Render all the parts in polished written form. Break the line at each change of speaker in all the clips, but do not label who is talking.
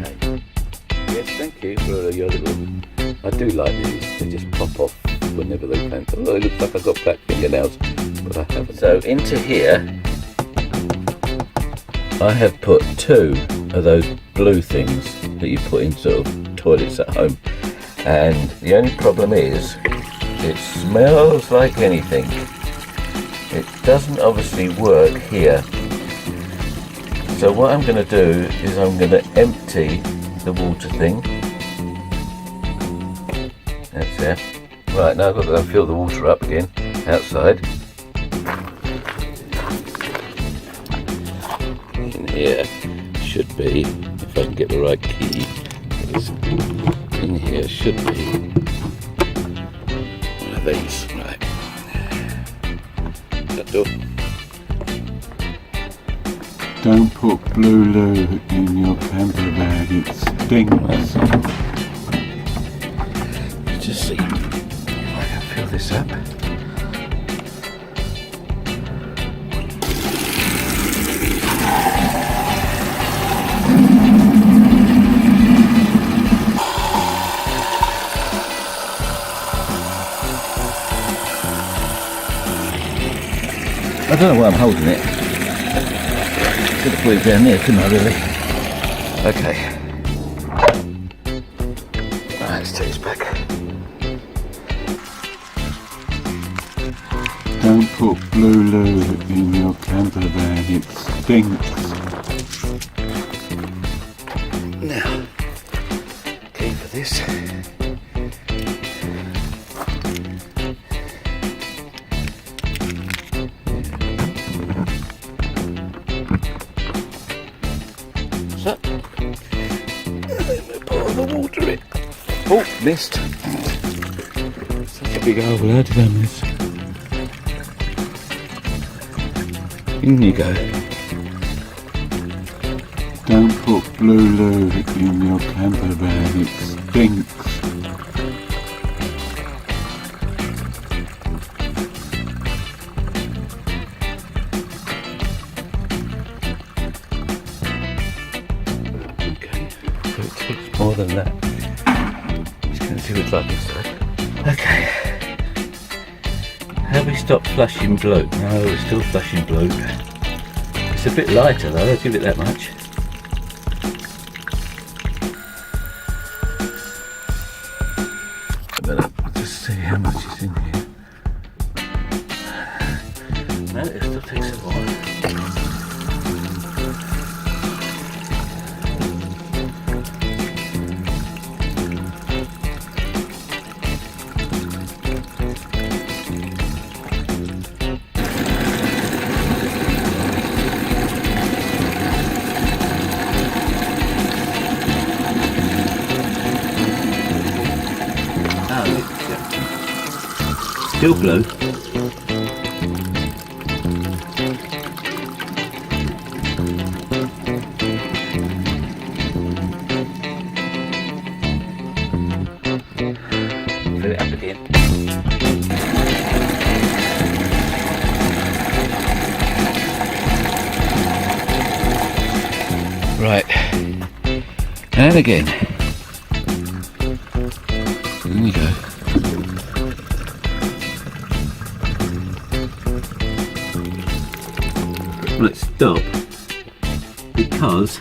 Okay. Yes, thank you for your little... I do like these. They just pop off whenever they can. Oh, it looks like I've got black fingernails, but I haven't. So into here, I have put 2 of those blue things that you put in sort of toilets at home. And the only problem is, it smells like anything. It doesn't obviously work here. So what I'm going to do is I'm going to empty the water thing. That's there. Right, now I've got to go fill the water up again outside. In here should be, if I can get the right key, in here should be one of these. Right. That door.
Don't put blue loo in your camper bag, it stinks.
Let's just see if I can fill this up. I don't know why I'm holding it. Should have put it down there, couldn't I really? Okay. Right, let's take this back.
Don't put blue loo in your camper bag, it stinks.
Now, key for this. So, pour the water in. Oh, missed. Such a big old lad, that miss. In you go.
Don't put blue loo in your camper bag, it stinks.
It's more than that. Just going to see what it's like inside. Okay. Have we stopped flushing blue? No, it's still flushing blue. It's a bit lighter though, I'll give it that much. I'm going to just see how much is in here. No, it still takes a while. Still blue. Fill it up again. Right. And again. There we go. Let's stop because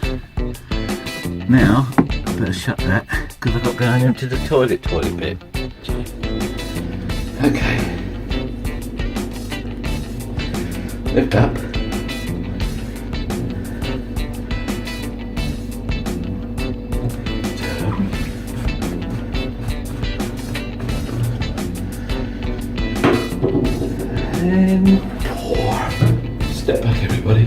now I better shut that because I've got to go and empty the toilet bit. Okay. Lift up. And pour. Step back, everybody.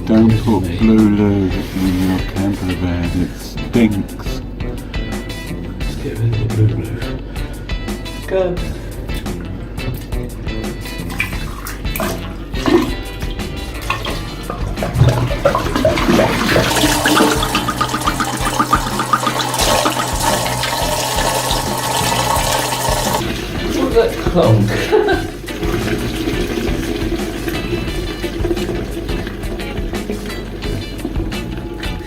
Don't put blue loo in your camper bag, it stinks.
Let's get rid of the blue. Go. What's that clunk?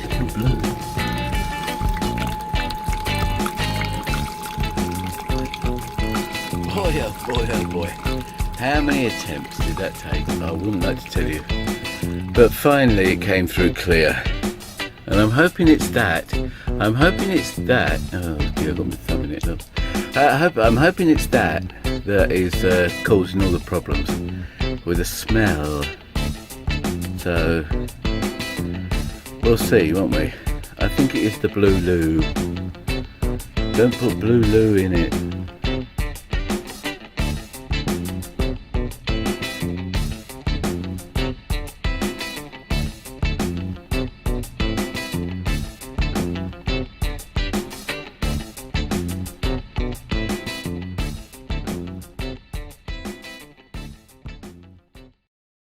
Still blue. Boy, oh boy, oh boy. How many attempts did that take? I wouldn't like to tell you. But finally it came through clear. And I'm hoping it's that. I'm hoping it's that. Oh dear, I've got my thumb in it. Look. I'm hoping it's that is causing all the problems with the smell. So we'll see, won't we? I think it is the blue loo. Don't put blue loo in it.